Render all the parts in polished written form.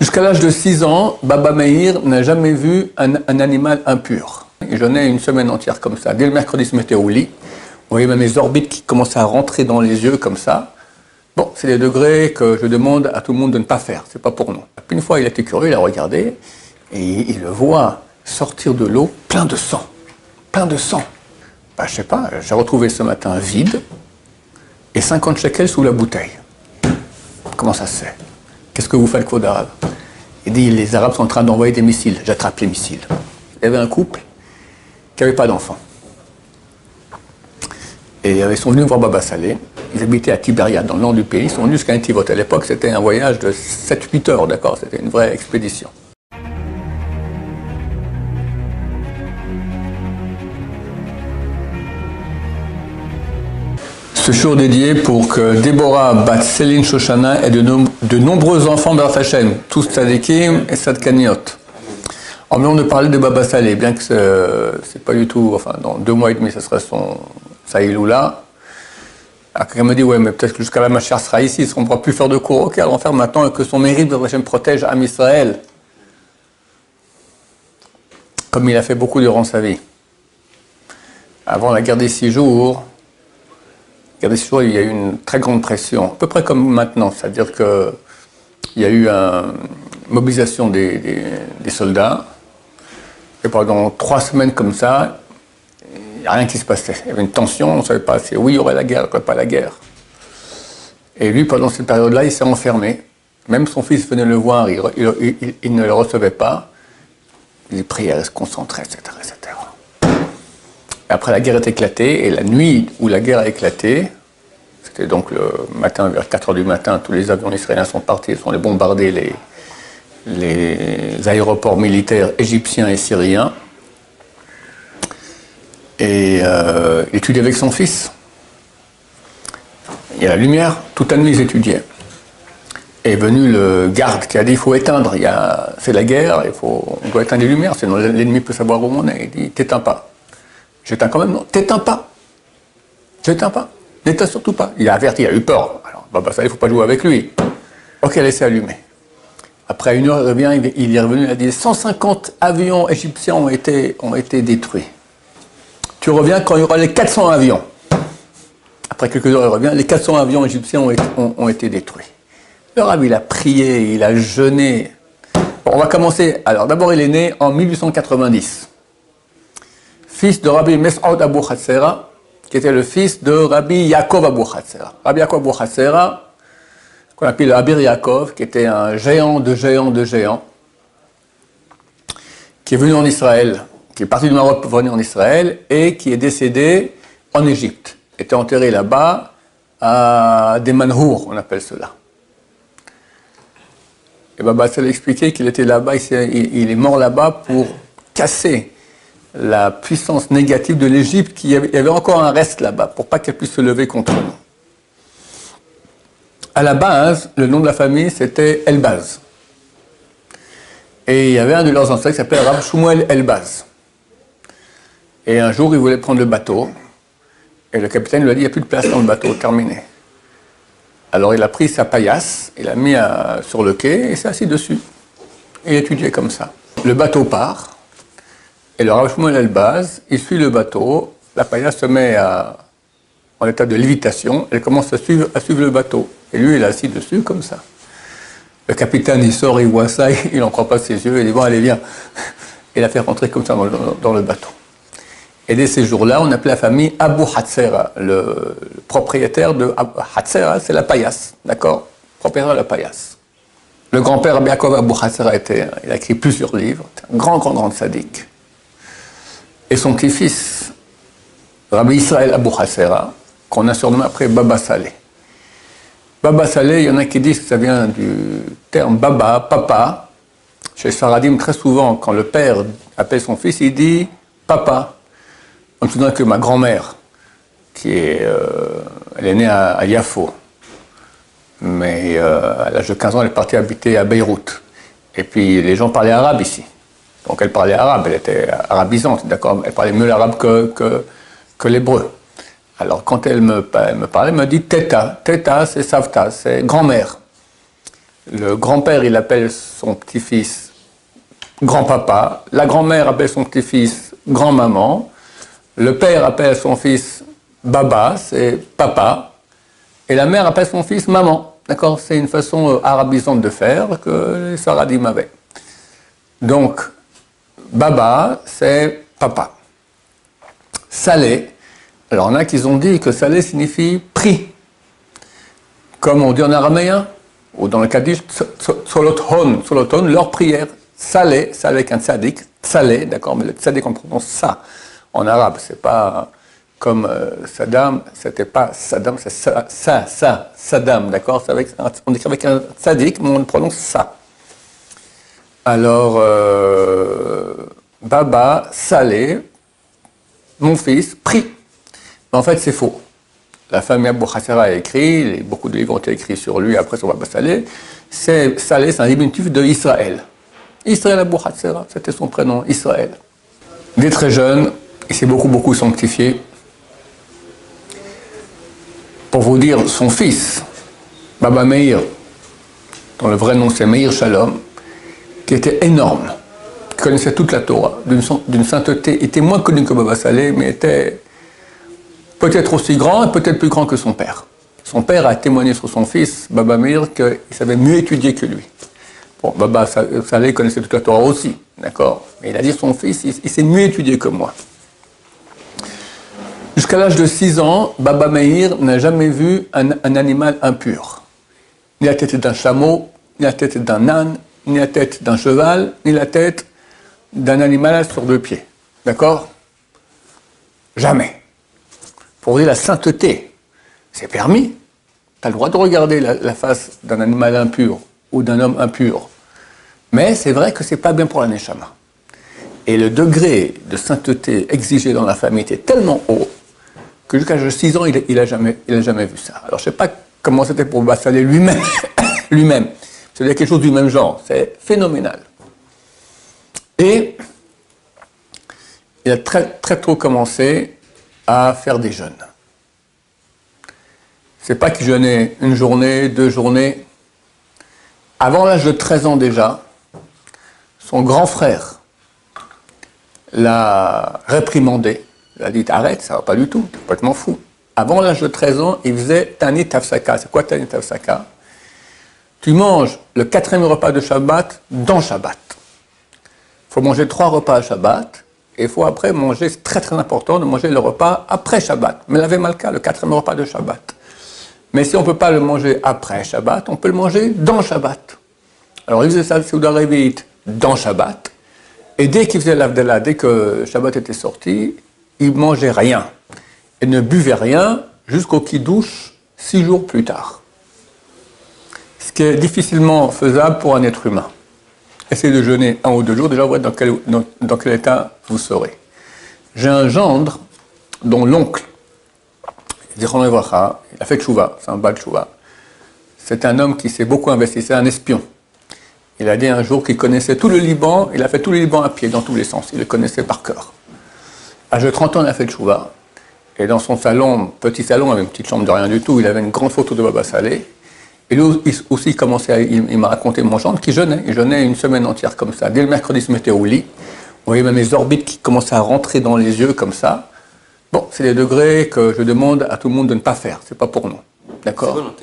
Jusqu'à l'âge de 6 ans, Baba Meir n'a jamais vu un animal impur. Il jeûnait une semaine entière comme ça. Dès le mercredi, il se mettait au lit. On voyait même les orbites qui commençaient à rentrer dans les yeux comme ça. Bon, c'est des degrés que je demande à tout le monde de ne pas faire. C'est pas pour nous. Puis une fois, il était curieux, il a regardé et il le voit sortir de l'eau plein de sang. Plein de sang. Ben, je sais pas, j'ai retrouvé ce matin vide et 50 shekels sous la bouteille. Comment ça se fait? Qu'est-ce que vous faites, Claude Arabe? Il dit, les Arabes sont en train d'envoyer des missiles. J'attrape les missiles. Il y avait un couple qui n'avait pas d'enfant. Et ils sont venus voir Baba Saleh. Ils habitaient à Tibériade, dans le nord du pays. Ils sont venus jusqu'à Netivot. À l'époque, c'était un voyage de 7-8 heures, d'accord? C'était une vraie expédition. Ce jour dédié pour que Déborah bat Céline Shoshana ait de nombreux enfants dans sa chaîne, tous tzadikim et sadkaniot. En venant de parler de Baba Saleh, bien que c'est pas du tout, enfin dans 2 mois et demi, ça sera sa Iloula. Alors quelqu'un me dit, ouais, mais peut-être que jusqu'à là, ma chère sera ici, on ne pourra plus faire de cours. Ok, allons faire maintenant que son mérite de Hachem protège Am Israël. Comme il a fait beaucoup durant sa vie. Avant la guerre des 6 jours, il y a eu une très grande pression, à peu près comme maintenant, c'est-à-dire qu'il y a eu une mobilisation des soldats, et pendant 3 semaines comme ça, il n'y a rien qui se passait. Il y avait une tension, on ne savait pas si oui, il y aurait la guerre, il n'y aurait pas la guerre. Et lui, pendant cette période-là, il s'est enfermé. Même son fils venait le voir, il ne le recevait pas. Il priait, il se concentrait, etc., etc. Après, la guerre est éclatée, et la nuit où la guerre a éclaté, c'était donc le matin, vers 4 heures du matin, tous les avions israéliens sont partis, ils sont allés bombarder les aéroports militaires égyptiens et syriens. Et il étudiait avec son fils. Il y a la lumière, toute la nuit ils étudiaient. Est venu le garde qui a dit il faut éteindre, c'est la guerre, on doit éteindre les lumières, sinon l'ennemi peut savoir où on est. Il dit t'éteins pas. J'éteins quand même, non, t'éteins pas. J'éteins pas. N'éteins surtout pas. Il a averti, il a eu peur. Alors, Baba Saleh, il ne faut pas jouer avec lui. Ok, laissez allumer. Après 1 heure, il revient, il est revenu, il a dit 150 avions égyptiens ont été détruits. Tu reviens quand il y aura les 400 avions. Après quelques heures, il revient, les 400 avions égyptiens ont été détruits. Le Rabbi, il a prié, il a jeûné. Bon, on va commencer. Alors, d'abord, il est né en 1890. Fils de Rabbi Mes'ud Abu Hatzera, qui était le fils de Rabbi Yaakov Abu Hatzera. Rabbi Yaakov Abu Hatzera, qu'on appelle le Abir Yaakov, qui était un géant de géants de géants, qui est venu en Israël, qui est parti du Maroc pour venir en Israël, et qui est décédé en Égypte. Il était enterré là-bas à des manhours, on appelle cela. Et Baba Saleh expliquait qu'il était là-bas, il est mort là-bas pour casser la puissance négative de l'Égypte, il y avait encore un reste là-bas, pour pas qu'elle puisse se lever contre nous. À la base, le nom de la famille, c'était Elbaz. Et il y avait un de leurs ancêtres qui s'appelait Rab Shmuel Elbaz. Et un jour, il voulait prendre le bateau, et le capitaine lui a dit, il n'y a plus de place dans le bateau, terminé. Alors il a pris sa paillasse, il l'a mis sur le quai, et s'est assis dessus. Et il étudiait comme ça. Le bateau part, et le Rav Shmuel Elbaz, il suit le bateau, la paillasse se met en état de lévitation, elle commence à suivre le bateau. Et lui, il est assis dessus, comme ça. Le capitaine, il sort, il voit ça, il n'en croit pas ses yeux, il dit, bon, allez, viens. Il l'a fait rentrer comme ça dans le bateau. Et dès ces jours-là, on appelait la famille Abu Hatzera, le propriétaire de Hatzera, c'est la paillasse, d'accord? Propriétaire de la paillasse. Le grand-père Rabbi Yaakov Abu Hatzera il a écrit plusieurs livres, un grand sadique. Et son petit-fils, Rabbi Israël Abu Hatzera, qu'on a surnommé après Baba Saleh. Baba Saleh, il y en a qui disent que ça vient du terme Baba, papa. Chez Sfaradim, très souvent, quand le père appelle son fils, il dit papa. Je me souviens que ma grand-mère, elle est née à Yafo, mais à l'âge de 15 ans, elle est partie habiter à Beyrouth. Et puis les gens parlaient arabe ici. Donc elle parlait arabe, elle était arabisante, d'accord? Elle parlait mieux l'arabe que l'hébreu. Alors quand elle me parlait, elle me dit Teta. Teta, c'est Savta, c'est grand-mère. Le grand-père, il appelle son petit-fils grand-papa. La grand-mère appelle son petit-fils grand-maman. Le père appelle son fils baba, c'est papa. Et la mère appelle son fils maman. D'accord? C'est une façon arabisante de faire que les Saradim avaient. Donc, baba, c'est papa. Salé. Alors, il y en a qui ont dit que salé signifie pris. Comme on dit en araméen, ou dans le Kaddish, solothon, leur prière. Salé, salé avec un tzadik, salé, d'accord, mais le tzadik on prononce ça en arabe, c'est pas comme Saddam, c'était pas Saddam, c'est Saddam, d'accord, on écrit avec un tzadik, mais on prononce ça. Alors, Baba, salé, mon fils, prie. Mais en fait, c'est faux. La famille Abou Hassera a écrit, beaucoup de livres ont été écrits sur lui après sur Baba Salé. Salé, c'est un diminutif de Israël. Israël Abou Hassera, c'était son prénom, Israël. Dès très jeune, il s'est beaucoup sanctifié. Pour vous dire, son fils, Baba Meir, dont le vrai nom c'est Meir Shalom, qui était énorme, qui connaissait toute la Torah, d'une sainteté, il était moins connu que Baba Salé, mais était peut-être aussi grand et peut-être plus grand que son père. Son père a témoigné sur son fils, Baba Meir, qu'il savait mieux étudier que lui. Bon, Baba Salé connaissait toute la Torah aussi, d'accord? Mais il a dit son fils, il s'est mieux étudié que moi. Jusqu'à l'âge de 6 ans, Baba Meir n'a jamais vu un animal impur. Ni la tête d'un chameau, ni la tête d'un âne, ni la tête d'un cheval, ni la tête d'un animal sur 2 pieds. D'accord? Jamais. Pour dire la sainteté, c'est permis. Tu as le droit de regarder la face d'un animal impur ou d'un homme impur. Mais c'est vrai que ce n'est pas bien pour la neshama. Et le degré de sainteté exigé dans la famille était tellement haut que jusqu'à l'âge de 6 ans, il n'a jamais vu ça. Alors je ne sais pas comment c'était pour Baba Salé lui-même. C'est quelque chose du même genre. C'est phénoménal. Et il a très tôt commencé à faire des jeûnes. C'est pas qu'il jeûnait une journée, 2 journées. Avant l'âge de 13 ans déjà, son grand frère l'a réprimandé. Il a dit arrête, ça va pas du tout, t'es complètement fou. Avant l'âge de 13 ans, il faisait Tanit Tafsaka. C'est quoi Tanit Tafsaka? Tu manges le 4e repas de Shabbat dans Shabbat. Il faut manger 3 repas à Shabbat. Et il faut après manger, c'est très important de manger le repas après Shabbat. Mais l'avait Malka, le 4e repas de Shabbat. Mais si on ne peut pas le manger après Shabbat, on peut le manger dans Shabbat. Alors il faisait ça le Seuda Revit dans Shabbat. Et dès qu'il faisait l'Avdallah, dès que Shabbat était sorti, il ne mangeait rien. Et ne buvait rien jusqu'au Kiddush 6 jours plus tard. Ce qui est difficilement faisable pour un être humain. Essayez de jeûner 1 ou 2 jours, déjà vous voyez dans quel état vous serez. J'ai un gendre dont l'oncle, il a fait tchouva, c'est un bal tchouva. C'est un homme qui s'est beaucoup investi, c'est un espion. Il a dit un jour qu'il connaissait tout le Liban, il a fait tout le Liban à pied, dans tous les sens, il le connaissait par cœur. À l'âge de 30 ans, il a fait tchouva, et dans son salon, petit salon, avec une petite chambre de rien du tout, il avait une grande photo de Baba Salé. Et lui aussi, il m'a raconté mon gendre qui jeûnait. Il jeûnait une semaine entière comme ça. Dès le mercredi, il se mettait au lit. On voyait même les orbites qui commençaient à rentrer dans les yeux comme ça. Bon, c'est des degrés que je demande à tout le monde de ne pas faire. C'est pas pour nous. D'accord?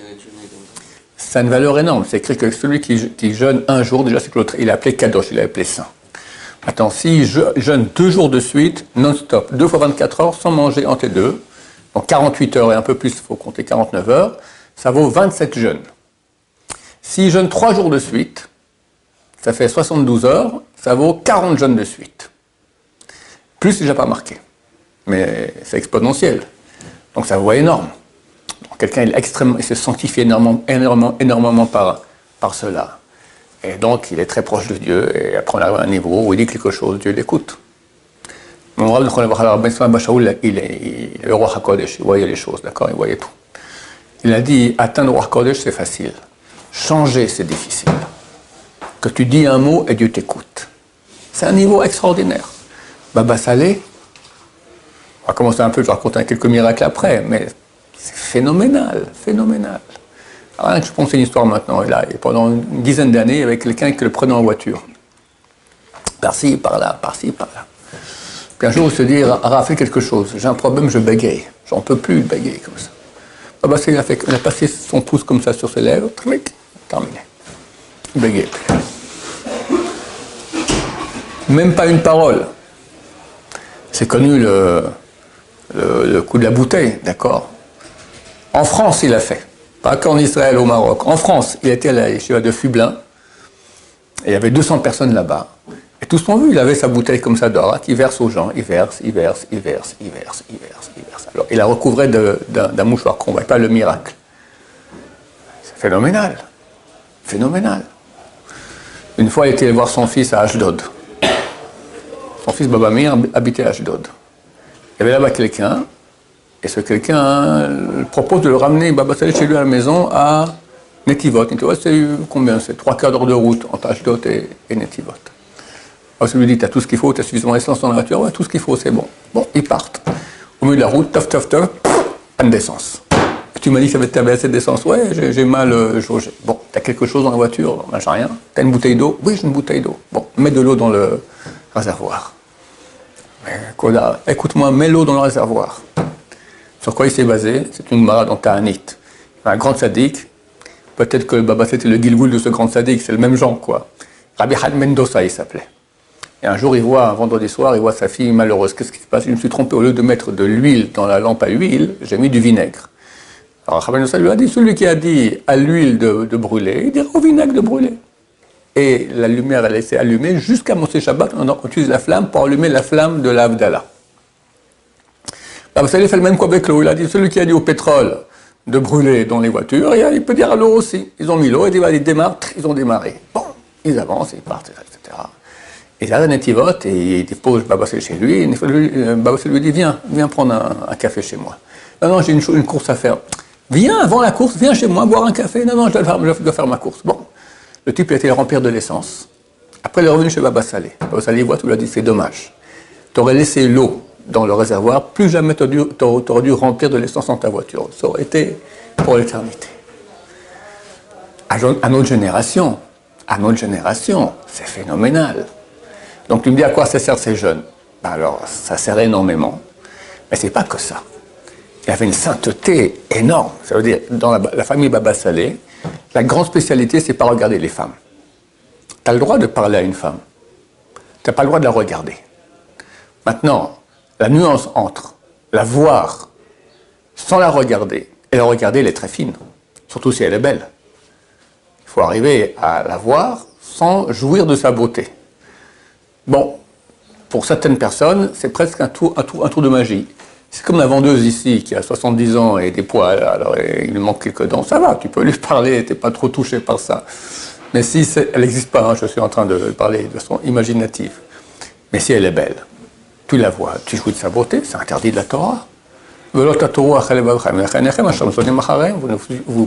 Ça a une valeur énorme. C'est écrit que celui qui jeûne un jour, déjà, c'est que l'autre, il est appelé Kadosh, il est appelé Saint. Attends, s'il jeûne 2 jours de suite, non-stop, 2 fois 24 heures, sans manger entre les deux, donc 48 heures et un peu plus, il faut compter 49 heures, ça vaut 27 jeûnes. S'il jeûne 3 jours de suite, ça fait 72 heures, ça vaut 40 jeûnes de suite. Plus, c'est déjà pas marqué. Mais c'est exponentiel. Donc ça vaut énorme. Quelqu'un il se sanctifie énormément par cela. Et donc il est très proche de Dieu, et après on arrive à un niveau où il dit quelque chose, Dieu l'écoute. Mon Rav, il est le roi HaKodesh, il voyait les choses, d'accord, il voyait tout. Il a dit, atteindre le roi HaKodesh, c'est facile. Changer, c'est difficile. Que tu dis un mot et Dieu t'écoute. C'est un niveau extraordinaire. Baba Salé, on va commencer un peu, je vais raconter quelques miracles après, mais c'est phénoménal. Rien que je pense à une histoire maintenant. Et pendant une dizaine d'années, il y avait quelqu'un qui le prenait en voiture. Par-ci, par-là, par-ci, par-là. Puis un jour, il se dit, Rav, fais quelque chose. J'ai un problème, je bégaye. J'en peux plus de bégayer comme ça. Baba Salé il a passé son pouce comme ça sur ses lèvres. Terminé. Il bégaye plus. Même pas une parole. C'est connu le coup de la bouteille, d'accord? En France, il a fait. Pas qu'en Israël, au Maroc. En France, il était à la yeshiva de Fublin. Et il y avait 200 personnes là-bas. Et tous l'ont vu, il avait sa bouteille comme ça d'or, qui verse aux gens. Il verse. Alors, il la recouvrait d'un mouchoir qu'on ne voit pas le miracle. C'est phénoménal. Phénoménal. Une fois, il était allé voir son fils à Ashdod. Son fils Baba Meir habitait à Ashdod. Il y avait là-bas quelqu'un, et ce quelqu'un propose de le ramener Baba Salé chez lui à la maison à Netivot. Netivot, c'est combien? C'est 3/4 d'heure de route entre Ashdod et Netivot. Alors, je lui dis, tu as tout ce qu'il faut, tu as suffisamment d'essence dans la voiture? Ouais, tout ce qu'il faut, c'est bon. Bon, ils partent. Au milieu de la route, taf, panne d'essence. Tu m'as dit que tu avais assez d'essence? Ouais, j'ai mal. Bon, tu as quelque chose dans la voiture? Ben, j'ai rien. Tu as une bouteille d'eau? Oui, j'ai une bouteille d'eau. Bon, mets de l'eau dans le réservoir. Écoute-moi, mets l'eau dans le réservoir. Sur quoi il s'est basé? C'est une Gemara dans Ta'anit. Un grand sadique. Peut-être que Baba c'était le Gilgoul de ce grand sadique, c'est le même genre, quoi. Rabbi Had Mendoza, il s'appelait. Et un jour, un vendredi soir, il voit sa fille malheureuse. Qu'est-ce qui se passe? Je me suis trompé, au lieu de mettre de l'huile dans la lampe à huile, j'ai mis du vinaigre. Alors Rabbi Mendoza lui a dit, celui qui a dit à l'huile de brûler, il dira au vinaigre de brûler. Et la lumière, elle s'est allumée jusqu'à Moshe Shabbat. On utilise la flamme pour allumer la flamme de l'Avdallah. Vous savez, il fait le même qu'avec l'eau. Il a dit, celui qui a dit au pétrole de brûler dans les voitures, il peut dire à l'eau aussi. Ils ont mis l'eau, ils démarrent, ils ont démarré. Bon, ils avancent, ils partent, etc. Et là, Netivot, et il dépose Baba Salé chez lui. Baba Salé lui dit, viens prendre un café chez moi. Non, j'ai une course à faire. Viens, avant la course, viens chez moi boire un café. Non, je dois faire ma course. Bon. Le type a été remplir de l'essence. Après, il est revenu chez Baba Salé. Baba Salé voit, tout lui a dit, c'est dommage. Tu aurais laissé l'eau dans le réservoir, plus jamais tu aurais dû remplir de l'essence dans ta voiture. Ça aurait été pour l'éternité. À notre génération, c'est phénoménal. Donc tu me dis à quoi ça sert ces jeunes? Ben alors, ça sert énormément. Mais c'est pas que ça. Il y avait une sainteté énorme. Ça veut dire, dans la famille Baba Salé, la grande spécialité, c'est pas regarder les femmes. Tu as le droit de parler à une femme. Tu n'as pas le droit de la regarder. Maintenant, la nuance entre la voir sans la regarder et la regarder, elle est très fine. Surtout si elle est belle. Il faut arriver à la voir sans jouir de sa beauté. Bon, pour certaines personnes, c'est presque un tour de magie. C'est comme la vendeuse ici, qui a 70 ans et des poils, alors il lui manque quelques dents, ça va, tu peux lui parler, tu n'es pas trop touché par ça. Mais si elle n'existe pas, hein, je suis en train de parler de façon imaginative, mais si elle est belle, tu la vois, tu jouis de sa beauté, c'est interdit de la Torah. Vous ne vous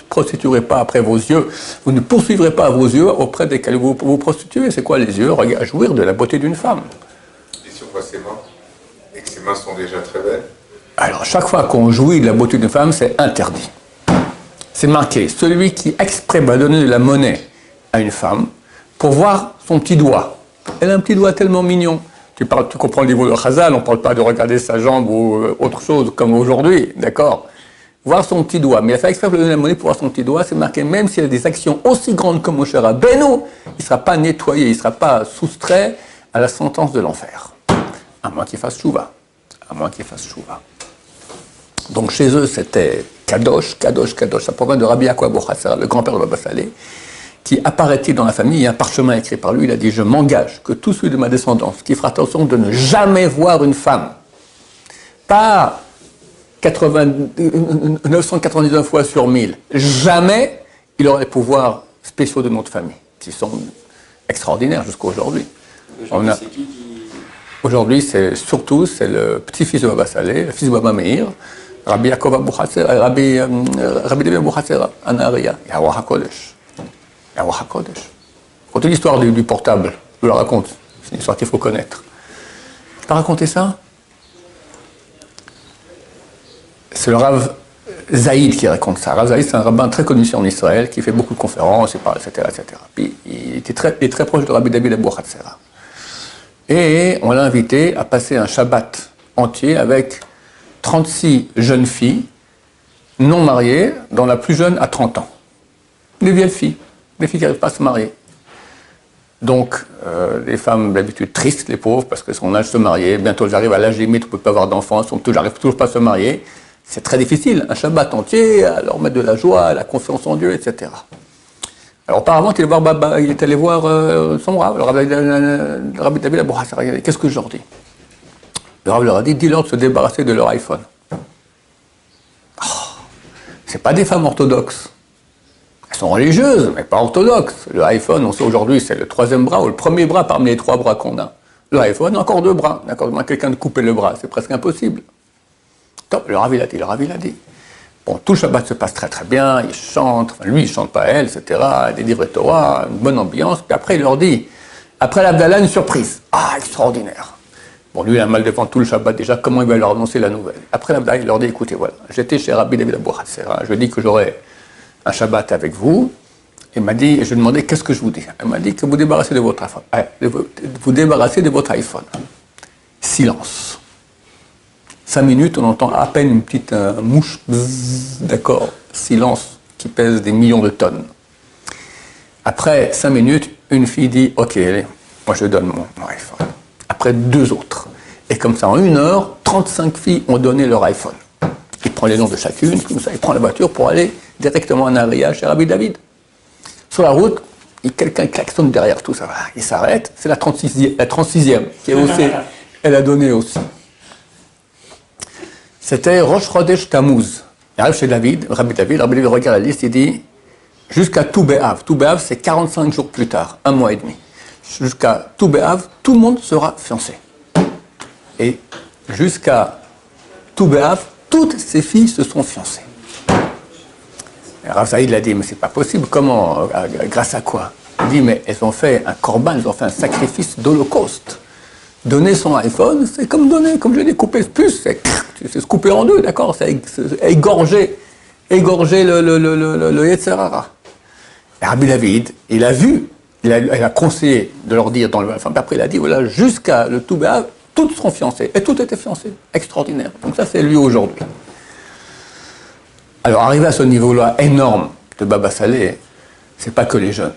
prostituerez pas après vos yeux, vous ne poursuivrez pas vos yeux auprès desquels vous vous prostituez. C'est quoi les yeux? Jouir de la beauté d'une femme. Et sur quoi ses mains? Et que ses mains sont déjà très belles? Alors, chaque fois qu'on jouit de la beauté d'une femme, c'est interdit. C'est marqué. Celui qui exprès va donner de la monnaie à une femme pour voir son petit doigt. Elle a un petit doigt tellement mignon. Tu comprends le niveau de Chazal, on ne parle pas de regarder sa jambe ou autre chose comme aujourd'hui, d'accord? Voir son petit doigt. Mais il a fait exprès de donner la monnaie pour voir son petit doigt, c'est marqué, même s'il a des actions aussi grandes comme Moshe Rabbeinu, il ne sera pas nettoyé, il ne sera pas soustrait à la sentence de l'enfer. À moins qu'il fasse chouva. Donc chez eux, c'était Kadosh. Ça provient de Rabbi Yaakov Abu Hassara, le grand-père de Baba Salé, qui apparaît-il dans la famille, il y a un parchemin écrit par lui, il a dit « Je m'engage que tout celui de ma descendance qui fera attention de ne jamais voir une femme, pas 999 fois sur 1000, jamais il aura les pouvoirs spéciaux de notre famille, qui sont extraordinaires jusqu'à aujourd'hui. » Aujourd'hui, c'est le petit-fils de Baba Salé, le fils de Baba Meir, Rabbi Yaakov Abu Hassara, Rabbi David Abu Hassara, Anaria, Yahweh HaKodesh. Racontez l'histoire du portable, je la raconte, c'est une histoire qu'il faut connaître. Je peux raconter ça? C'est le Rav Zaïd qui raconte ça. Rav Zaïd, c'est un rabbin très connu en Israël, qui fait beaucoup de conférences, il parle, etc., etc. Puis, il est très proche de Rabbi David Abou Hatzera. Et on l'a invité à passer un Shabbat entier avec 36 jeunes filles non mariées, dont la plus jeune a 30 ans. Des vieilles filles, des filles qui n'arrivent pas à se marier. Donc, les femmes d'habitude tristes, les pauvres, parce que son âge de se marier, bientôt elles arrivent à l'âge limite, on ne peut pas avoir d'enfants, elles n'arrivent toujours pas à se marier. C'est très difficile, un Shabbat entier, à leur mettre de la joie, la confiance en Dieu, etc. Alors auparavant, il est allé voir son Rav, le Rabbi David Abou Hatzera. Qu'est-ce que je leur dis? Le Rav leur a dit, dis-leur de se débarrasser de leur iPhone. Oh, c'est pas des femmes orthodoxes. Elles sont religieuses, mais pas orthodoxes. Le iPhone, on sait aujourd'hui, c'est le troisième bras ou le premier bras parmi les 3 bras qu'on a. Le iPhone, encore 2 bras. D'accord, quelqu'un de couper le bras, c'est presque impossible. Top, le Rav il a dit. Bon, tout le Shabbat se passe très très bien, ils chantent, enfin, lui il chante pas elle, etc. Des livres de Torah, une bonne ambiance. Puis après il leur dit, après l'Abdallah, une surprise. Ah, extraordinaire. Bon, lui il a mal devant tout le Shabbat déjà, comment il va leur annoncer la nouvelle? Après l'Abdallah, il leur dit, écoutez, voilà, j'étais chez Rabbi David Abou Hatzera, je lui ai dit que j'aurais un Shabbat avec vous. Il m'a dit, et je lui ai demandé, qu'est-ce que je vous dis? Il m'a dit que vous débarrassez de votre iPhone. Vous débarrassez de votre iPhone. Silence. 5 minutes, on entend à peine une petite mouche, d'accord, silence, qui pèse des millions de tonnes. Après 5 minutes, une fille dit, ok, allez, moi je donne mon iPhone. Après 2 autres. Et comme ça, en 1 heure, 35 filles ont donné leur iPhone. Il prend les noms de chacune, comme ça, il prend la voiture pour aller directement en Aria chez Rabbi David. Sur la route, quelqu'un klaxonne derrière, tout ça va. Il s'arrête, c'est la 36e, qui est aussi, elle a donné aussi. C'était Rosh Chodesh Tammuz. Il arrive chez Rabbi David regarde la liste, il dit jusqu'à Tou B'Av. Tou B'Av, c'est 45 jours plus tard, 1 mois et demi. Jusqu'à Tou B'Av, tout le monde sera fiancé. Et jusqu'à Tou B'Av, toutes ces filles se sont fiancées. Et Rav Zaïd l'a dit, mais c'est pas possible, comment, grâce à quoi? Il dit, mais elles ont fait un korban, elles ont fait un sacrifice d'holocauste. Donner son iPhone, c'est comme donner, comme je l'ai coupé ce puce, c'est se couper en 2, d'accord? C'est égorger le Yetzirah. Et Rabbi David, il a vu, il a conseillé de leur dire dans le. Enfin, après, il a dit voilà, jusqu'à le Tou B'Av, toutes seront fiancées. Et toutes étaient fiancées. Extraordinaire. Donc, ça, c'est lui aujourd'hui. Alors, arrivé à ce niveau-là énorme de Baba Salé, c'est pas que les jeunes.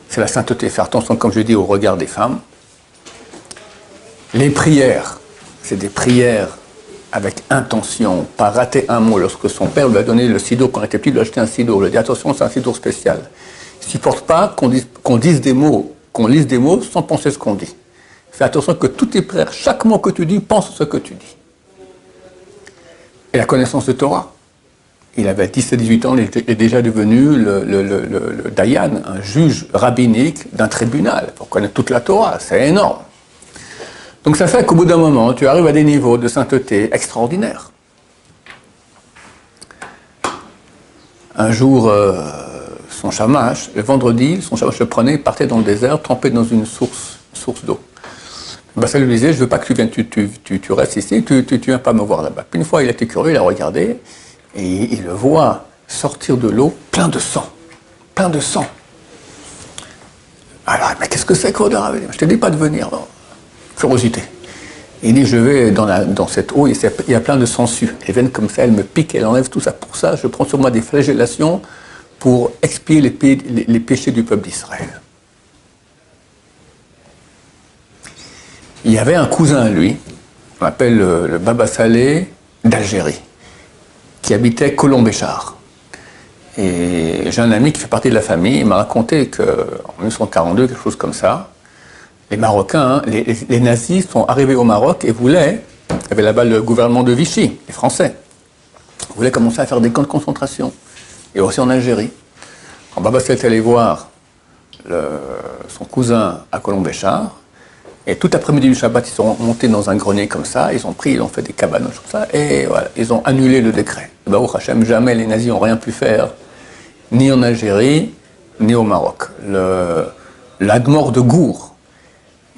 C'est la sainteté. Faire attention, comme je dis, au regard des femmes. Les prières, c'est des prières avec intention, pas rater un mot. Lorsque son père lui a donné le sidour, quand il était petit, il lui a acheté un sidour. Il lui a dit attention, c'est un sidour spécial. Il ne supporte pas qu'on dise des mots, qu'on lise des mots sans penser ce qu'on dit. Fais attention que toutes tes prières, chaque mot que tu dis, pense ce que tu dis. Et la connaissance de Torah. Il avait 17-18 ans, il est déjà devenu le Dayan, un juge rabbinique d'un tribunal. Pour connaître toute la Torah, c'est énorme. Donc ça fait qu'au bout d'un moment, tu arrives à des niveaux de sainteté extraordinaires. Un jour, son shamash, le vendredi, son shamash le prenait, partait dans le désert, trempé dans une source d'eau. Ben, ça lui disait, je ne veux pas que tu viennes, tu restes ici, tu ne viens pas me voir là-bas. Puis une fois, il était curieux, il a regardé, et il le voit sortir de l'eau plein de sang. Plein de sang. Alors, mais qu'est-ce que c'est que Rav? Je ne te dis pas de venir. Non. Curiosité. Il dit, je vais dans cette eau, il y a plein de sangsues. Elles viennent comme ça, elles me piquent, elles enlèvent tout ça. Pour ça, je prends sur moi des flagellations pour expier les péchés du peuple d'Israël. Il y avait un cousin à lui, on l'appelle le Baba Salé d'Algérie, qui habitait Colombéchar. Et j'ai un ami qui fait partie de la famille, il m'a raconté qu'en 1942, quelque chose comme ça, les Marocains, les nazis sont arrivés au Maroc et voulaient, il y avait là-bas le gouvernement de Vichy, les Français, voulaient commencer à faire des camps de concentration, et aussi en Algérie. Quand Baba Salé est allé voir son cousin à Colombéchar, et tout après-midi du Shabbat, ils sont montés dans un grenier comme ça, ils ont fait des cabanes comme ça, et voilà, ils ont annulé le décret. Baruch Hashem, jamais les nazis n'ont rien pu faire, ni en Algérie, ni au Maroc. L'Admor de Gour,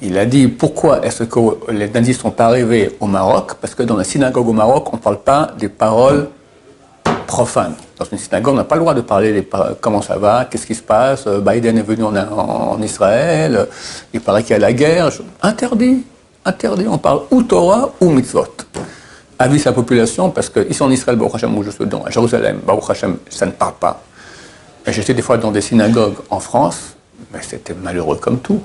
il a dit pourquoi est-ce que les nazis ne sont pas arrivés au Maroc? Parce que dans la synagogue au Maroc, on ne parle pas des paroles profane. Dans une synagogue, on n'a pas le droit de parler comment ça va, qu'est-ce qui se passe, Biden est venu en Israël, il paraît qu'il y a la guerre. Interdit, interdit. On parle ou Torah ou mitzvot. Avise la population, parce que ici en Israël, Baruch Hashem, où je suis à Jérusalem, Baruch Hashem, ça ne parle pas. Et j'étais des fois dans des synagogues en France, mais c'était malheureux comme tout.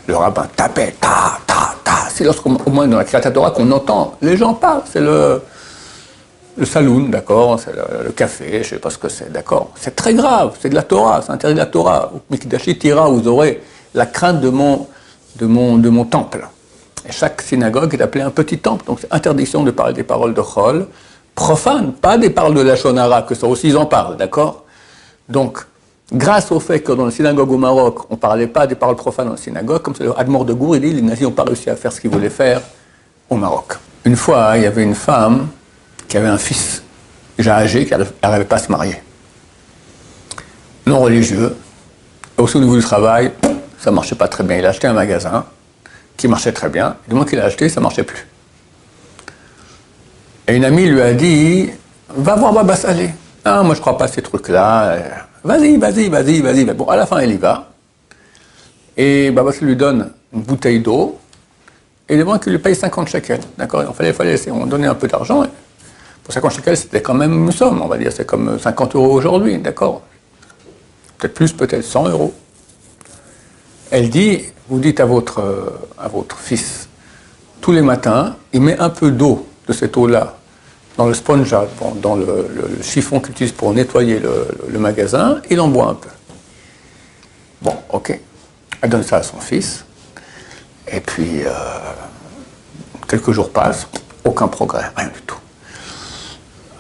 Le rabbin tapait, ta, ta, ta. C'est lorsqu'au moins dans la Kriyat Torah qu'on entend, les gens parlent, c'est le saloon, d'accord, c'est le café, je ne sais pas ce que c'est, d'accord. C'est très grave, c'est de la Torah, c'est interdit de la Torah. Mikdashi Tira, vous aurez la crainte de mon temple. Et chaque synagogue est appelée un petit temple, donc c'est interdiction de parler des paroles de Chol, profanes, pas des paroles de la Shonara, que ça aussi ils en parlent, d'accord. Donc, grâce au fait que dans les synagogues au Maroc, on ne parlait pas des paroles profanes dans les synagogues, comme c'est le Admor de Gour, il dit, les nazis n'ont pas réussi à faire ce qu'ils voulaient faire au Maroc. Une fois, il y avait une femme qui avait un fils déjà âgé, qui n'arrivait pas à se marier. Non religieux. Aussi au niveau du travail, ça ne marchait pas très bien. Il a acheté un magasin qui marchait très bien. Du moment qu'il a acheté, ça ne marchait plus. Et une amie lui a dit, va voir Baba Salé. Ah, moi je ne crois pas à ces trucs-là. Vas-y, vas-y, vas-y, vas-y. Mais bon, à la fin, elle y va. Et Baba Salé lui donne une bouteille d'eau. Et il demande qu'il lui paye 50 shekels. D'accord. Il fallait on donnait un peu d'argent. Pour 50 shekels, c'était quand même une somme, on va dire. C'est comme 50 € aujourd'hui, d'accord. Peut-être plus, peut-être 100 €. Elle dit, vous dites à votre fils, tous les matins, il met un peu d'eau, de cette eau-là, dans le sponge, dans le chiffon qu'il utilise pour nettoyer le magasin, il en boit un peu. Bon, ok. Elle donne ça à son fils. Et puis, quelques jours passent, aucun progrès, rien du tout.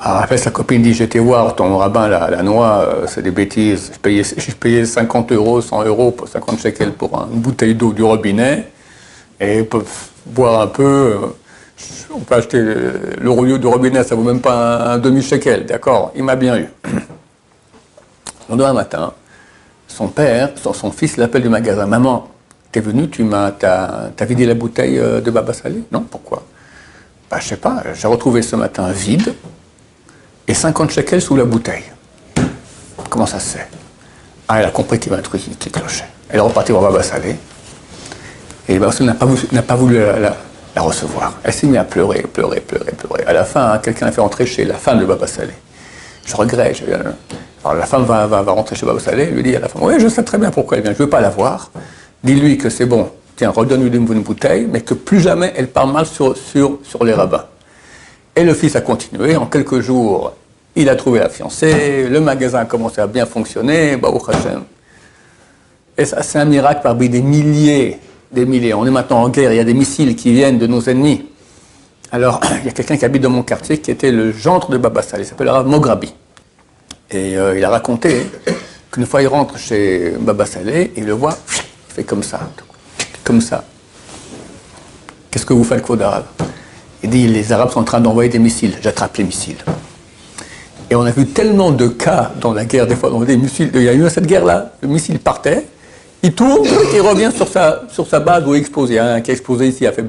Alors après, sa copine dit, j'étais voir ton rabbin, la noix, c'est des bêtises. Je payais 50 €, 100 € pour 50 shekels pour une bouteille d'eau du robinet. Et ils peuvent boire un peu. On peut acheter le rouleau du robinet, ça vaut même pas un demi-shekel, d'accord. Il m'a bien eu. Le lendemain matin, son fils l'appelle du magasin. Maman, t'es venu, t'as vidé la bouteille de Baba Salé? Non, pourquoi? Bah, je sais pas, j'ai retrouvé ce matin vide. Et 50 shekels sous la bouteille. Comment ça se fait? Ah, elle a compris qu'il y avait un truc qui clochait. Elle est repartie voir Baba Salé. Et Baba Salé n'a pas voulu la recevoir. Elle s'est mise à pleurer, pleurer, pleurer, pleurer. À la fin, quelqu'un l'a fait rentrer chez la femme de Baba Salé. Je regrette. Alors la femme va rentrer chez Baba Salé, lui dit à la femme, oui, je sais très bien pourquoi elle vient, je ne veux pas la voir. Dis-lui que c'est bon, tiens, redonne-lui une bouteille, mais que plus jamais elle parle mal sur les rabbins. Et le fils a continué. En quelques jours, il a trouvé la fiancée, le magasin a commencé à bien fonctionner, Baruch Hashem. Et ça, c'est un miracle parmi des milliers. On est maintenant en guerre, il y a des missiles qui viennent de nos ennemis. Alors, il y a quelqu'un qui habite dans mon quartier qui était le gendre de Baba Salé, il s'appelle Rav Mograbi. Et il a raconté qu'une fois il rentre chez Baba Salé, il le voit, il fait comme ça, comme ça. Qu'est-ce que vous faites, Claude Arabe? Il dit, les Arabes sont en train d'envoyer des missiles, j'attrape les missiles. Et on a vu tellement de cas dans la guerre, des fois, dans des missiles, il y a eu cette guerre-là, le missile partait, il tourne et revient sur sa base où il est explosé. Il y a un qui a explosé ici, il a fait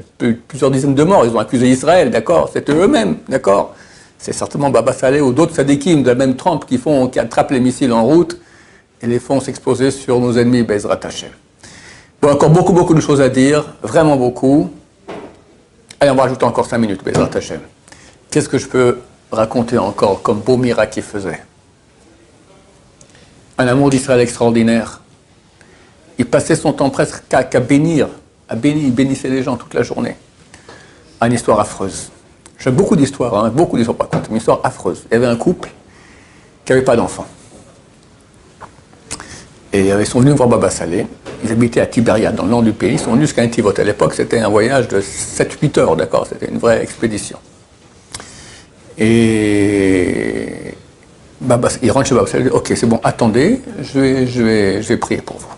plusieurs dizaines de morts, ils ont accusé Israël, d'accord, c'était eux-mêmes, d'accord. C'est certainement Baba Salé ou d'autres sadikim de la même trempe qui attrapent les missiles en route et les font s'exposer sur nos ennemis, Bezrat Hashem. Bon, encore beaucoup de choses à dire, vraiment beaucoup. Allez, on va rajouter encore 5 minutes, Bezrat Hashem. Qu'est-ce que je peux raconter encore comme beau miracle qu'il faisait? Un amour d'Israël extraordinaire. Il passait son temps presque qu'à bénir. Il bénissait les gens toute la journée. Une histoire affreuse. J'ai beaucoup d'histoires, par contre, une histoire affreuse. Il y avait un couple qui n'avait pas d'enfant. Et ils sont venus voir Baba Salé. Ils habitaient à Tibériade, dans le nord du pays. Ils sont venus jusqu'à Netivot. À l'époque, c'était un voyage de 7-8 heures, d'accord? C'était une vraie expédition. Et ils rentrent chez Baba Salé. Ok, c'est bon, attendez, je vais prier pour vous.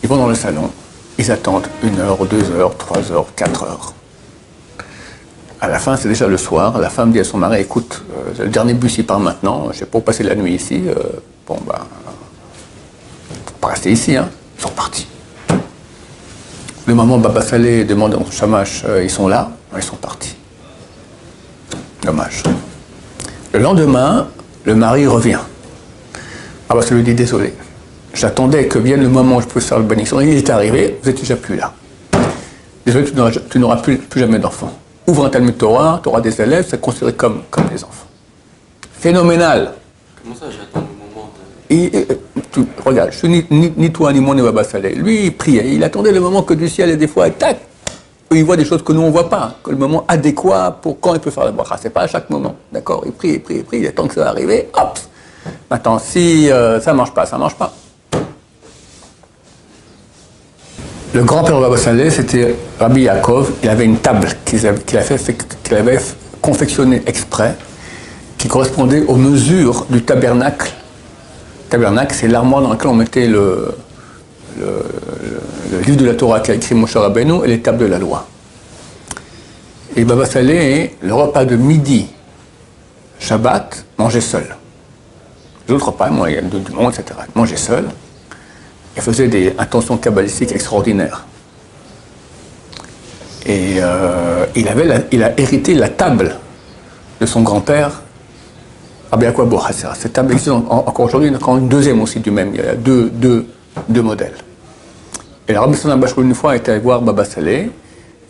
Ils vont dans le salon. Ils attendent 1 heure, 2 heures, 3 heures, 4 heures. À la fin, c'est déjà le soir. La femme dit à son mari, écoute, le dernier bus, il part maintenant. Je ne sais pas où passer la nuit ici. Faut pas rester ici, hein. Ils sont partis. Le moment Baba Salé demande au Shamash, ils sont là. Ils sont partis. Dommage. Le lendemain, le mari revient. Baba Saleh lui dit désolé. J'attendais que vienne le moment où je pouvais faire le bénédiction. Il est arrivé, vous n'êtes déjà plus là. Désolé, tu n'auras plus jamais d'enfants. Ouvre un Talmud Torah, tu auras des élèves, c'est considéré comme des enfants. Phénoménal. Comment ça, j'attends le moment Regarde, je suis ni toi ni moi ni Baba Saleh. Lui, il priait, il attendait le moment que du ciel et des fois, tac, il voit des choses que nous on ne voit pas, que le moment adéquat pour quand il peut faire la bracha. C'est pas à chaque moment, d'accord? Il prie, il attend que ça va arriver, hop. Maintenant, si ça marche pas, ça marche pas. Le grand-père Baba Saleh, c'était Rabbi Yaakov. Il avait une table qu'il avait confectionnée exprès, qui correspondait aux mesures du tabernacle. Le tabernacle, c'est l'armoire dans laquelle on mettait le livre de la Torah qu'a écrit Moshe Rabbeinu et les tables de la loi. Et Baba Saleh, le repas de midi, Shabbat, mangeait seul. Les autres repas, moi, il y a du monde, etc. Il mangeait seul. Il faisait des intentions kabbalistiques extraordinaires. Et il a hérité la table de son grand-père, Rabbi Yaakov Abu Hassera. Cette table existe encore aujourd'hui, il y en a encore une deuxième aussi du même. Il y a deux modèles. Et le Rabbi Salman Bachou, une fois, était allé voir Baba Saleh.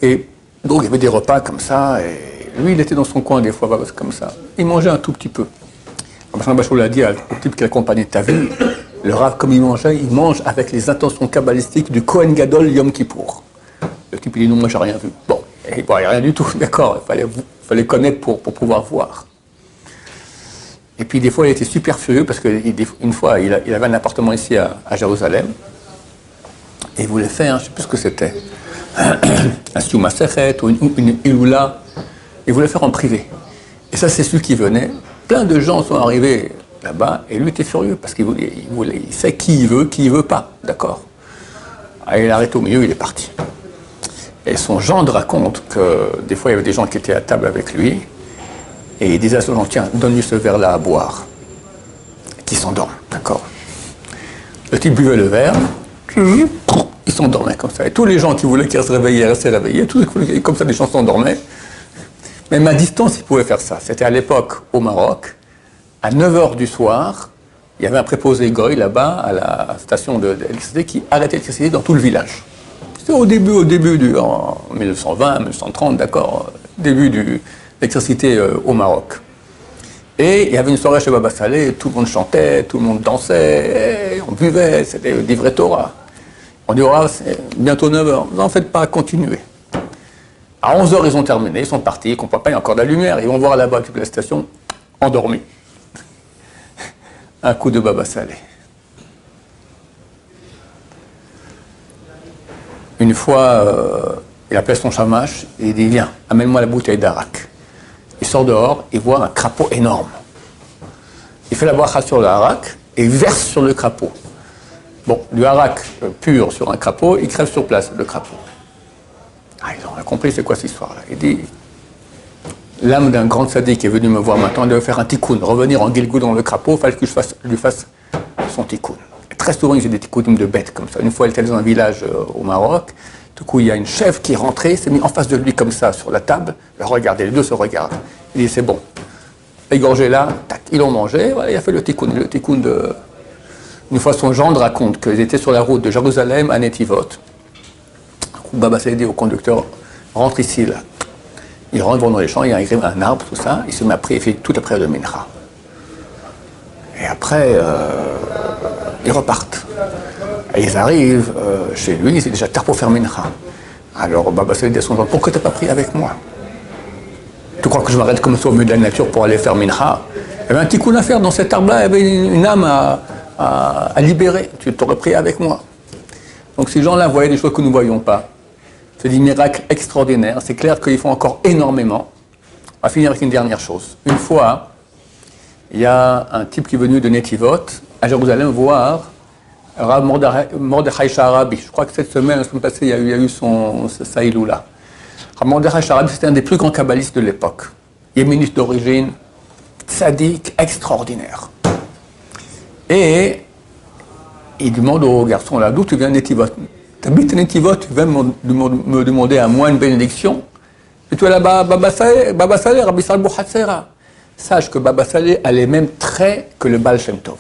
Et donc, il y avait des repas comme ça. Et lui, il était dans son coin des fois, comme ça. Il mangeait un tout petit peu. Rabbi Salman Bachou l'a dit au type qui l'accompagnait, t'as vu, le Rav, comme il mange avec les intentions kabbalistiques du Kohen Gadol Yom Kippour. Le type, il dit non, moi, j'ai rien vu. Bon, il n'y a rien du tout, d'accord. Il fallait connaître pour pouvoir voir. Et puis, des fois, il était super furieux parce qu'une fois, il avait un appartement ici à Jérusalem. Et il voulait faire, je ne sais plus ce que c'était, un Siyum Masechet ou une Iloula. Il voulait faire en privé. Et ça, c'est celui qui venait. Plein de gens sont arrivés là-bas, et lui était furieux, parce qu'il sait qui il veut pas, d'accord. Il a arrêté au milieu, il est parti. Et son gendre raconte que des fois, il y avait des gens qui étaient à table avec lui, et il disait à son gendre, tiens, donne-lui ce verre-là à boire, qui s'endorme, d'accord. Le type buvait le verre, il s'endormait comme ça. Et tous les gens qui voulaient qu'il se réveillait, restaient réveillés, comme ça, les gens s'endormaient. Même à distance, il pouvait faire ça. C'était à l'époque, au Maroc, à 9h du soir, il y avait un préposé Goy là-bas, à la station d'électricité, qui arrêtait l'électricité dans tout le village. C'était en 1920, 1930, d'accord, début de l'électricité au Maroc. Et il y avait une soirée chez Baba Saleh, tout le monde chantait, tout le monde dansait, on buvait, c'était le livret Torah. On dit, oh, c'est bientôt 9h, n'en faites pas, continuez. À 11h, ils ont terminé, ils sont partis, ils ne comprennent pas, il y a encore de la lumière, ils vont voir là-bas toute la station, endormis. Un coup de Baba Saleh. Une fois, il appelle son chamash et il dit, viens, amène-moi la bouteille d'arak. Il sort dehors, il voit un crapaud énorme. Il fait la bracha sur le harak et il verse sur le crapaud. Bon, du harak pur sur un crapaud, il crève sur place, le crapaud. Ah, ils ont compris c'est quoi cette histoire-là. Il dit, l'âme d'un grand sadique est venu me voir maintenant, il devait faire un tikkun, revenir en Gilgul dans le crapaud, il fallait que je lui fasse son tikkun. Et très souvent, il faisait des tikkunim de bêtes comme ça. Une fois, il était dans un village au Maroc, du coup, il y a une chèvre qui est rentrée, s'est mis en face de lui comme ça, sur la table, le regardait, les deux se regardent. Il dit, c'est bon. Égorgé là, tac, ils l'ont mangé, voilà, il a fait le tikkun de... Une fois, son gendre raconte qu'ils étaient sur la route de Jérusalem à Netivot. Baba Saleh dit au conducteur, rentre ici, là. Il rentre dans les champs, il y a un arbre, tout ça, il se met à prier, il fait toute la prière de Mincha. Et après, ils repartent. Et ils arrivent chez lui, c'est déjà tard pour faire Mincha. Alors Baba Saleh dit à son gendre, pourquoi tu n'as pas prié avec moi? Tu crois que je m'arrête comme ça au milieu de la nature pour aller faire Mincha? Il y avait un petit coup à faire dans cet arbre-là, il y avait une âme à libérer. Tu t'aurais prié avec moi. Donc ces gens-là voyaient des choses que nous ne voyions pas. C'est des miracles extraordinaires. C'est clair qu'ils font encore énormément. On va finir avec une dernière chose. Une fois, il y a un type qui est venu de Netivot à Jérusalem voir Rav Mordechai Sharabi. Je crois que cette semaine, la semaine passée, il y a eu sa Iloula. Rav Mordechai Sharabi, c'était un des plus grands kabbalistes de l'époque. Yéménite d'origine, tzaddik extraordinaire. Et il demande au garçon là, d'où tu viens de Netivot? Tu habites à Netivot, tu viens me demander à moi une bénédiction? Et tu es là-bas, Baba Saleh, Rabbi Saleh Abu Hassera. sache que Baba Saleh a les mêmes traits que le Baal Shem Tov.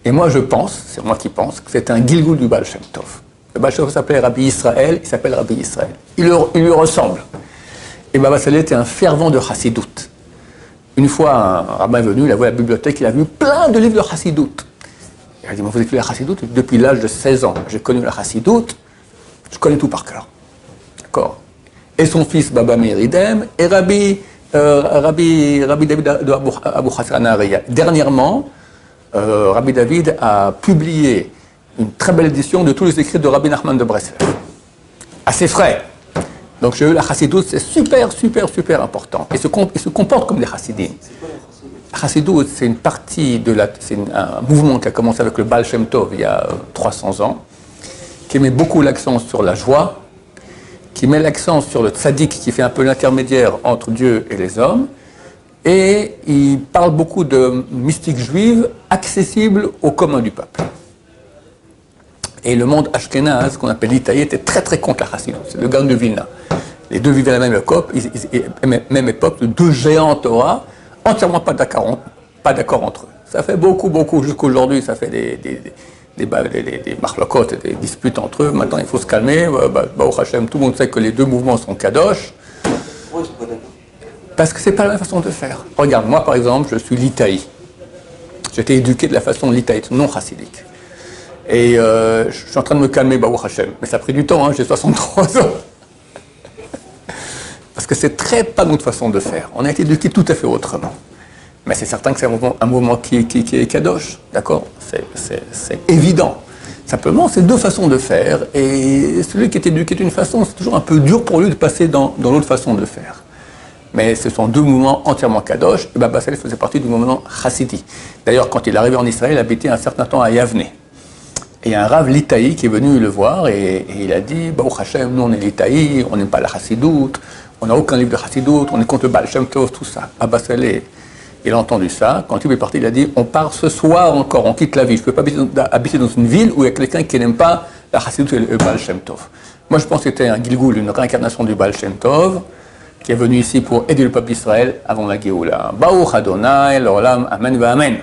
Et moi je pense, c'est moi qui pense, que c'est un Gilgoul du Baal Shem Tov. Le Baal Shem Tov s'appelait Rabbi Israël, il s'appelle Rabbi Israël. Il lui ressemble. Et Baba Saleh était un fervent de Chassidoute. Une fois, un rabbin est venu, il a vu à la bibliothèque, il a vu plein de livres de Chassidoute. Il a dit, vous étudiez la Chassidoute depuis l'âge de 16 ans. J'ai connu la Chassidoute, je connais tout par cœur. D'accord. Et son fils, Baba Meir Idem, et Rabbi David de Abu Hassan Ariya. Dernièrement, Rabbi David a publié une très belle édition de tous les écrits de Rabbi Nachman de Breslev. Assez frais. Donc j'ai eu la Chassidoute, c'est super, super, super important. Et se comporte comme des Chassidim. La Chassidoute, c'est une partie de un mouvement qui a commencé avec le Baal Shem Tov il y a 300 ans, qui met beaucoup l'accent sur la joie, qui met l'accent sur le tzaddik, qui fait un peu l'intermédiaire entre Dieu et les hommes, et il parle beaucoup de mystique juive accessible au commun du peuple. Et le monde ashkénaze, qu'on appelle l'Itaï, était très très contre la Chassidoute. C'est le Gaon de Vilna. Les deux vivaient à la même époque, deux géants Torah, entièrement pas d'accord entre eux. Ça fait beaucoup, jusqu'à aujourd'hui, ça fait des marlocotes et des disputes entre eux. Maintenant, il faut se calmer. Baruch Hashem, tout le monde sait que les deux mouvements sont kadosh. Parce que c'est pas la même façon de faire. Regarde, moi par exemple, je suis l'Itaï. J'ai été éduqué de la façon l'Itaïte, non chassidique. Et je suis en train de me calmer, Baruch Hashem. Mais ça a pris du temps, hein, j'ai 63 ans. Parce que c'est très pas notre façon de faire. On a été éduqués tout à fait autrement. Mais c'est certain que c'est un mouvement qui est kadosh, d'accord? C'est évident. Simplement, c'est deux façons de faire. Et celui qui est éduqué d'une façon, c'est toujours un peu dur pour lui de passer dans l'autre façon de faire. Mais ce sont deux mouvements entièrement kadosh. Et Baba Saleh faisait partie du mouvement chassidi. D'ailleurs, quand il est arrivé en Israël, il habitait un certain temps à Yavne. Et il y a un rave l'Itaï qui est venu le voir et il a dit, Baruch Hashem, nous on est l'Itaï, on n'aime pas la chassidoute, on n'a aucun livre de chassidoute, on est contre le Baal Shem Tov, tout ça. Baba Saleh, il a entendu ça. Quand il est parti, il a dit, on part ce soir encore, on quitte la ville. Je ne peux pas habiter dans une ville où il y a quelqu'un qui n'aime pas la chassidoute et le Baal Shem Tov. Moi, je pense que c'était un Gilgoul, une réincarnation du Baal Shem Tov, qui est venu ici pour aider le peuple d'Israël avant la Géoula. Baruch Adonai, l'Olam, Amen, Amen.